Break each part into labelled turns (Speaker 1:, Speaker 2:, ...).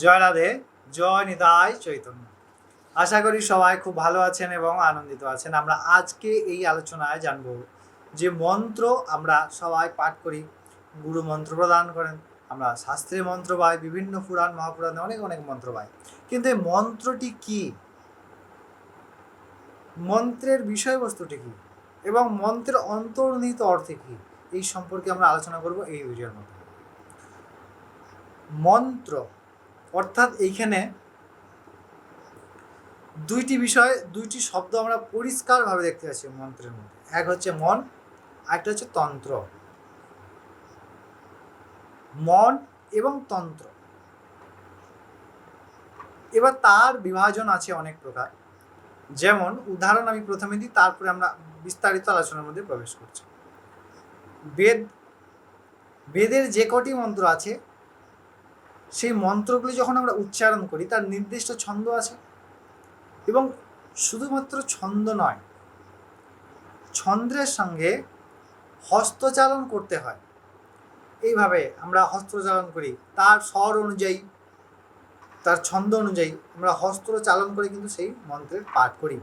Speaker 1: জয় রাধে, জয় নিতাই চৈতন্য। আশা করি সবাই খুব ভালো আছেন এবং আনন্দিত আছেন। আমরা আজকে এই আলোচনায় জানব যে মন্ত্র আমরা সবাই পাঠ করি, গুরু মন্ত্র প্রদান করেন, আমরা শাস্ত্রে মন্ত্র পাই, বিভিন্ন পুরাণ মহাপুরাণে অনেক অনেক মন্ত্র পাই, কিন্তু এই মন্ত্রটি কি, মন্ত্রের বিষয়বস্তুটি কি এবং মন্ত্রের অন্তর্নিহিত অর্থে কি, এই সম্পর্কে আমরা আলোচনা করব এই ভিডিওর মধ্যে। মন্ত্র অর্থাৎ এইখানে দুইটি শব্দ আমরা পরিষ্কারভাবে দেখতে পাচ্ছি মন্ত্রের মধ্যে। এক হচ্ছে মন, আরেকটা হচ্ছে তন্ত্র। মন এবং তন্ত্র, এবার তার বিভাজন আছে অনেক প্রকার। যেমন উদাহরণ আমি প্রথমে দিই, তারপরে আমরা বিস্তারিত আলোচনার মধ্যে প্রবেশ করছি। বেদের যে কটি মন্ত্র আছে, সেই মন্ত্রগুলি যখন আমরা উচ্চারণ করি তার নির্দিষ্ট ছন্দ আছে, এবং শুধুমাত্র ছন্দ নয়, ছন্দের সঙ্গে হস্তচালন করতে হয়। এইভাবে আমরা হস্তচালন করি, তার স্বর অনুযায়ী, তার ছন্দ অনুযায়ী আমরা হস্ত চালন করে কিন্তু সেই মন্ত্রের পাঠ করি।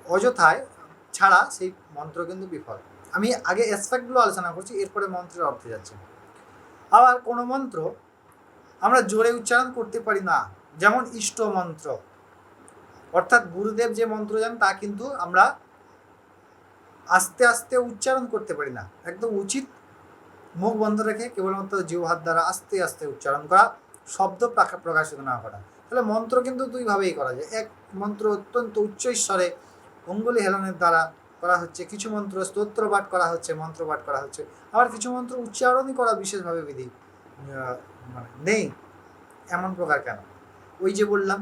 Speaker 1: অযথায় ছাড়া সেই মন্ত্র কিন্তু বিফল। আমি আগে অ্যাসপেক্টগুলো আলোচনা করছি, এরপরে মন্ত্রের অর্থে যাচ্ছি। আবার কোনো মন্ত্র আমরা জোরে উচ্চারণ করতে পারি না, যেমন ইষ্ট মন্ত্র, অর্থাৎ গুরুদেব যে মন্ত্র জানেন তা কিন্তু আমরা আস্তে আস্তে উচ্চারণ করতে পারি না। একদম উচিত মুখ বন্ধ রেখে কেবলমাত্র জিহ্বার দ্বারা আস্তে আস্তে উচ্চারণ করা, শব্দ প্রকাশিত না করা। তাহলে মন্ত্র কিন্তু দুইভাবেই করা যায়। এক মন্ত্র অত্যন্ত উচ্চ ঈশ্বরে অঙ্গুলি হেলনের দ্বারা করা হচ্ছে, কিছু মন্ত্র স্তোত্র পাঠ করা হচ্ছে, মন্ত্র পাঠ করা হচ্ছে, আবার কিছু মন্ত্র উচ্চারণই করা বিশেষভাবে বিধি নেই। এমন প্রকার কেন? ওই যে বললাম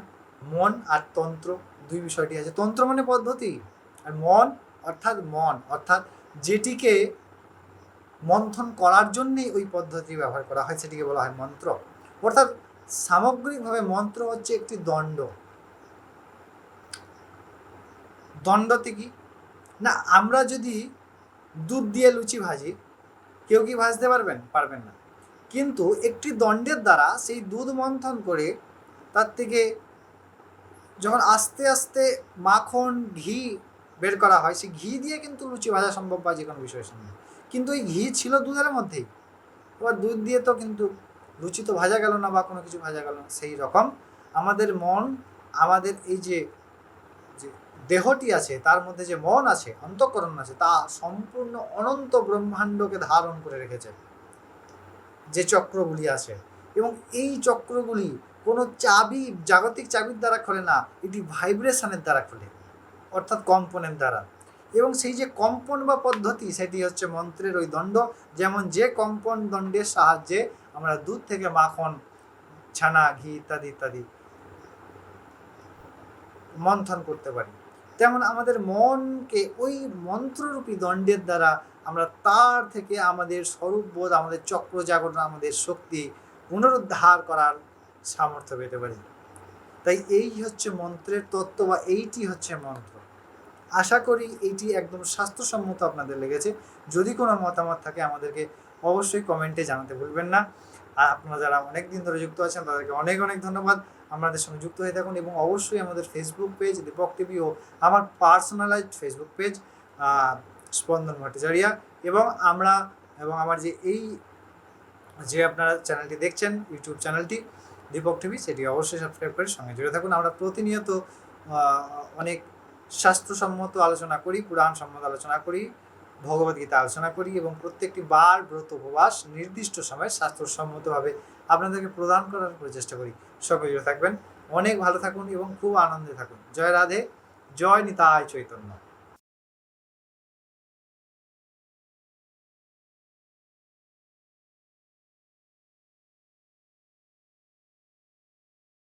Speaker 1: মন আর তন্ত্র, দুই বিষয়টি আছে। তন্ত্র মানে পদ্ধতি, আর মন অর্থাৎ যেটিকে মন্থন করার জন্যই ওই পদ্ধতি ব্যবহার করা হয়, সেটিকে বলা হয় মন্ত্র। অর্থাৎ সামগ্রিকভাবে মন্ত্র হচ্ছে একটি দণ্ড। দণ্ডতে কি না, আমরা যদি দুধ দিয়ে লুচি ভাজি, কেউ কি ভাজতে পারবেন না। কিন্তু একটি দণ্ডের দ্বারা সেই দুধ মন্থন করে তার থেকে যখন আস্তে আস্তে মাখন ঘি বের করা হয়, সেই ঘি দিয়ে কিন্তু লুচি ভাজা সম্ভব বা যে কোনো বিষয়ের সঙ্গে। কিন্তু এই ঘি ছিল দুধের মধ্যেই, এবার দুধ দিয়ে তো কিন্তু লুচি তো ভাজা গেল না বা কোনো কিছু ভাজা গেল না। সেই রকম আমাদের মন, আমাদের এই যে দেহটি আছে, তার মধ্যে যে মন আছে, অন্তঃকরণ আছে, তা সম্পূর্ণ অনন্ত ব্রহ্মাণ্ডকে ধারণ করে রেখেছে যে চক্রগুলি আছে। এবং এই চক্রগুলি কোনো চাবি, জাগতিক চাবির দ্বারা খোলে না, এটি ভাইব্রেশনের দ্বারা খোলে, অর্থাৎ কম্পনের দ্বারা। এবং সেই যে কম্পন বা পদ্ধতি, সেটি হচ্ছে মন্ত্রের ওই দণ্ড। যেমন যে কম্পন দণ্ডের সাহায্যে আমরা দুধ থেকে মাখন, ছানা, ঘি ইত্যাদি ইত্যাদি মন্থন করতে পারি, তেমন আমাদের মনকে ওই মন্ত্ররূপী দণ্ডের দ্বারা আমরা তার থেকে আমাদের স্বরূপবোধ, আমাদের চক্র জাগরণ, আমাদের শক্তি পুনরুদ্ধার করার সামর্থ্য পেতে পারি। তাই এই হচ্ছে মন্ত্রের তত্ত্ব, বা এইটি হচ্ছে মন্ত্র। আশা করি এইটি একদম স্বাস্থ্যসম্মত আপনাদের লেগেছে। যদি কোনো মতামত থাকে আমাদেরকে অবশ্যই কমেন্টে জানাতে ভুলবেন না। আর আপনারা যারা অনেক দিন ধরে যুক্ত আছেন তাদেরকে অনেক অনেক ধন্যবাদ। আমাদের সঙ্গে যুক্ত হয়ে থাকুন, এবং অবশ্যই আমাদের ফেসবুক পেজ দীপক টিভি ও আমার পার্সোনালাইজড ফেসবুক পেজ স্পন্দন ভট্টাচার্য, এবং আমার যে আপনারা চ্যানেলটি দেখছেন, ইউটিউব চ্যানেলটি দীপক টিভি, সেটি অবশ্যই সাবস্ক্রাইব করে সঙ্গে জুড়ে থাকুন। আমরা প্রতিনিয়ত অনেক শাস্ত্রসম্মত আলোচনা করি, পুরাণ সম্মত আলোচনা করি, ভগবদ্গীতা আলোচনা করি, এবং প্রত্যেকটি বার ব্রত উপবাস নির্দিষ্ট সময়ে শাস্ত্রসম্মতভাবে আপনাদেরকে প্রদান করার প্রচেষ্টা করি। সকলে থাকবেন, অনেক ভালো থাকুন এবং খুব আনন্দে থাকুন। জয় রাধে, জয় নিতাই চৈতন্য।